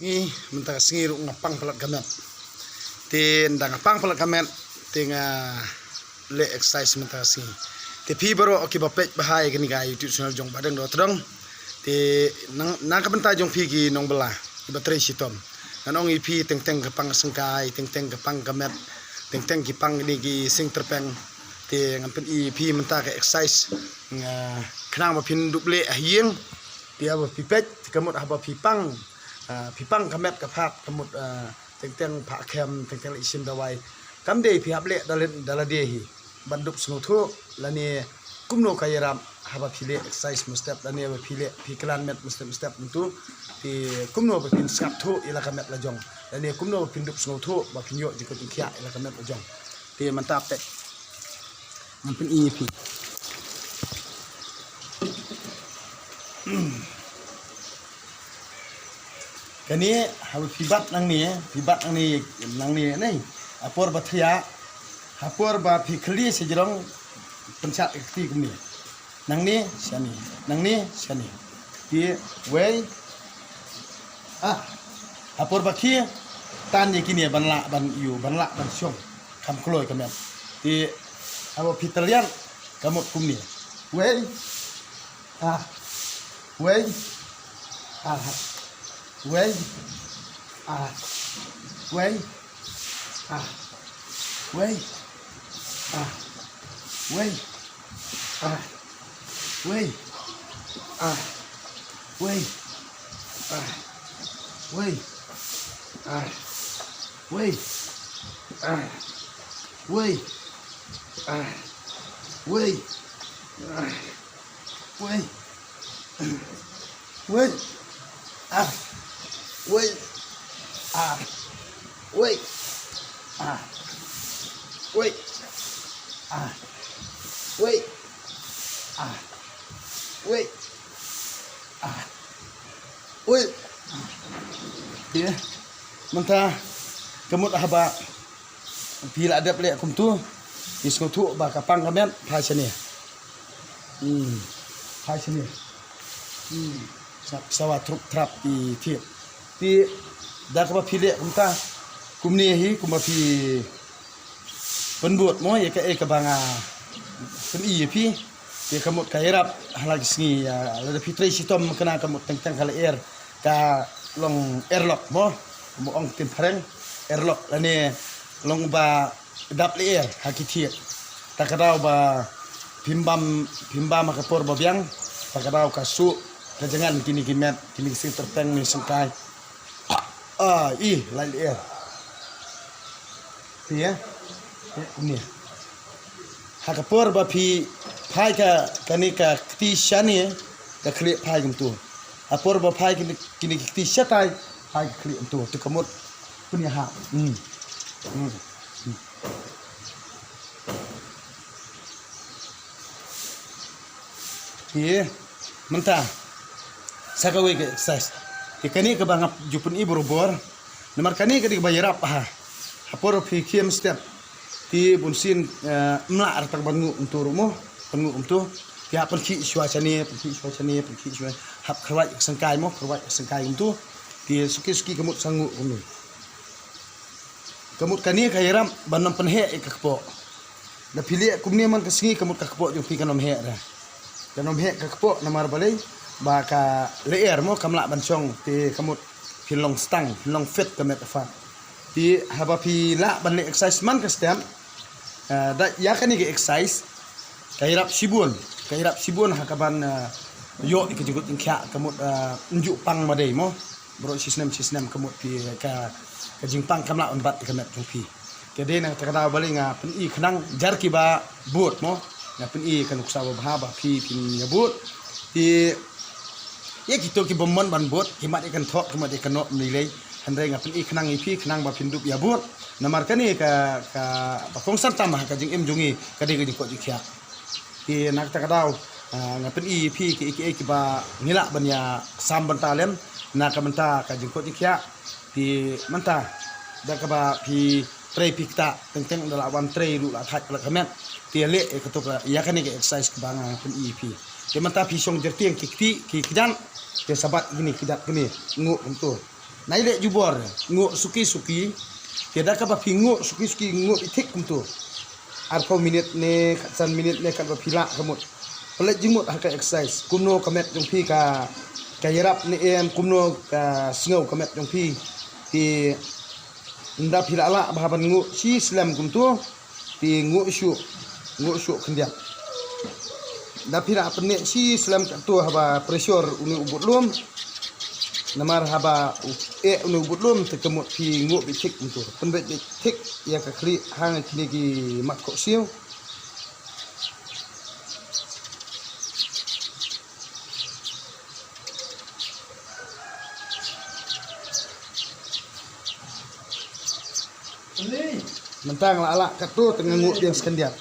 Sengi mentang sengi ru ngapang pelat gamet. Tin dang ngapang pelat gamet tinga le exercise mentang sengi. Te pi baru oki bapet bahai gini ga YouTube channel jong badeng do trong. Te nang kabenta jong pi gi nong belah di baterai sitom. Nanong ipi teng-teng gapang sengkai, teng-teng gapang gamet, teng-teng gipang gi sing terpeng. Te ngampen ipi mentang ke exercise kenang ba pin duble ahieng. Dia ba pipet kamut haba pipang pipang kamet kapat kamut teng-teng pak kem teng-teng isim dawai kam dei pihap le daladehi bandup snutu lani kumno kayaram haba pile exercise mustep lani haba pile piklan met mustep untuk ti kumno ba pin skap thu ila kamet lajong lani kumno ba pindup snutu ba pinyo jiko tikia ila kamet lajong ti mantap te ngampin ipi kani habu fibat nang ni ni apor bathia hapor ba fikli sejrong pencak ikti kini nang ni siani di wei hapor bakhi tan ye kini ban syong kam kloi kamen di habu fitalian kamut kumni wei wei Way, way, way, way, way, way, way, way, way, way, wait, wait, wait, wait, wait, wait. Dia, mentah kemut haba bila ada pelak kum tu, iskutu ba kapang kamet phai sini. Phai sini. Sawat truk trap di tiap. Di dah kau pilih kumta kumni hi kumapi penbuat mo ya ke banga pen pi ya kamu kairap halagi sini ya ada fitri sitom kena kamu teng-teng kala air ka long airlock mo ong tin pareng airlock lani long ba dap air hakiti takadau ba pimbam makapor babiang takadau kasu kajangan kini kimet kini sing terpeng ni sengkai lain air. Ya. Ini. Hakapor ba pi phai ka kani ka kti shani ka kli phai gum tu. Apor ba phai kini kti shatai phai kli tu tu kamut punya ha. Ye. Mentah. Sakawe ke exercise. Ikani ke bangap jupun ibu robor, nomor kani ke dibayar apa? Hapor fikir step ti bunsin melak artak bangu untuk rumah, bangu untuk tiap pergi suasana, hap kerwai sengkai mo, kerwai sengkai untuk ti suki kemut sangu kami. Kemut kani kayaram banam penhe ikakpo. Na pilih kumni man kesengi kemut kakpo jung pi kanom he dah. Kanom he kakpo nomor balai. Baka leer mo kamla bansong ti kamut pilong stang pilong fit kamet fa ti haba pi la ban le exercise man kastem da ya kani ge exercise kairap sibun hakaban yo ikejut ingkya kamut unjuk pang madai mo bro sistem kamut pi ka jingpang kamla on bat kamet pi kede na takada bali nga pen i khnang jar ki ba bot mo na pen i kanuk sawa bahaba pi pin ya bot ti ya kita ki bomon ban bot himat ikan thok himat ikan no nilai handai ngapin iknang ipi khnang ba pindup ya bot namar kani ka bakong sartama ka jing em jungi ka de ko jikhya ti nak ta kadau ngapin ipi ki ba ngila ban ya sam ban talem na ka menta ka jing ko jikhya ti menta da ka ba pi trei pikta teng dalawan trei lu la thak la kamet ti le ka to ya kani ke exercise ka banga ngapin ipi ti menta pi song jertiang ki kidan ke sabat gini kidat gini ngu untuk nailek jubor nguk suki tiada ka ba pingu suki nguk itik kumtu arko minit ne katsan minit ne kat ba pila kamut pelet jimut haka exercise kumno kamet jong pi ka yarap ni em kumno ka sngau kamet jong pi ti nda pila ala bahaban nguk si slam kumtu ti nguk syuk kendiak da pila apne si slam tu haba pressure uni ubut lum namar haba uni ubut lum te kemut pi nguk bitik kumtu penbet bitik ya ka kri hang kini gi mat ko siu mentang ala katu tengah nguk yang sekendiak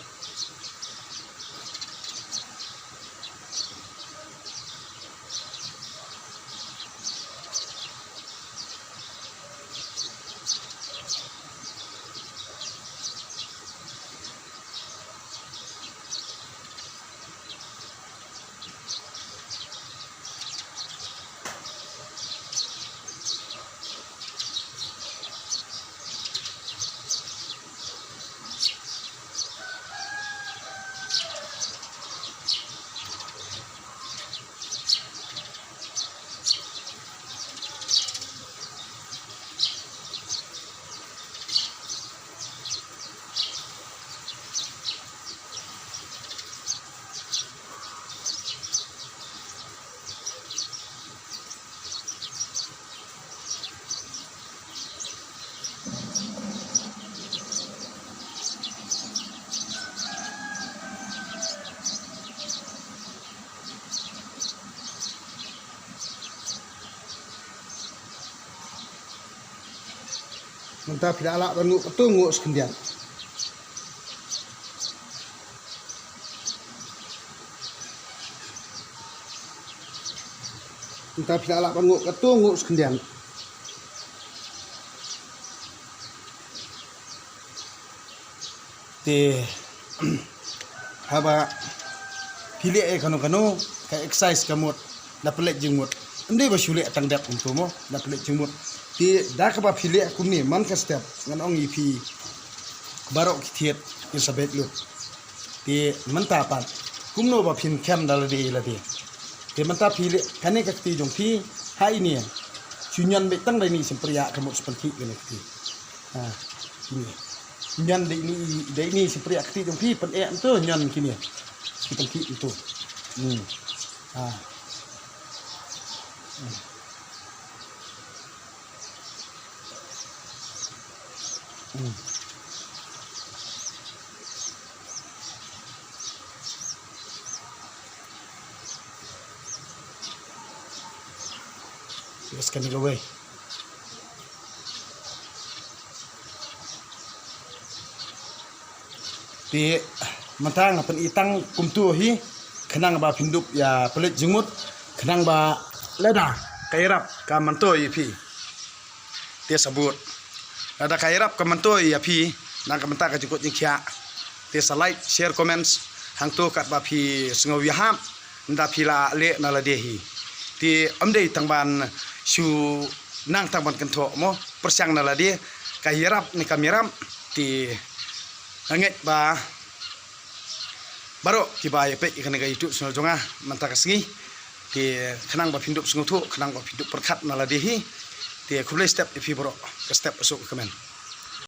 mentah pila ala ban nguk katu nguk sekendiak mentah pila ala ban nguk katu nguk sekendiak ti haba pilih kanu ka exercise kamut da pelet jengmut ende ba syule tang dak untuk mo da pelet jengmut ti dak ba pilih aku ni man ka step ngan ong ipi barok kitiet in sabet lu ti manta pan kumno ba pin kem dal di la ti manta pilih kane ka ti jong pi hai ni sunyan be tang dai ni sempriya kamut seperti ni ti ha ini nyan dai ni sempriya ti jong pi pen tu nyan kini seperti itu ha Let's get it away. Ti mentang pen itang kumtu hi kenang ba pindup ya pelit jengmut kenang ba leda kairap ka mantoi pi dia sebut ada kairap ka mantoi ya pi nang ka menta ka jukut jingkya dia like share comments hang tu kat ba pi sngau ya ham nda pila le na la dehi ti amdei tangban su nang tangban kentho mo persyang na la de kairap ni kameram ti hanget ba baro kiba ye pe ikane ga itu sno jonga manta kasngi ti khanang ba pindup snguthu khanang ba pindup perkhat na la dehi ti khuble step ifi baro ka step asuk kamen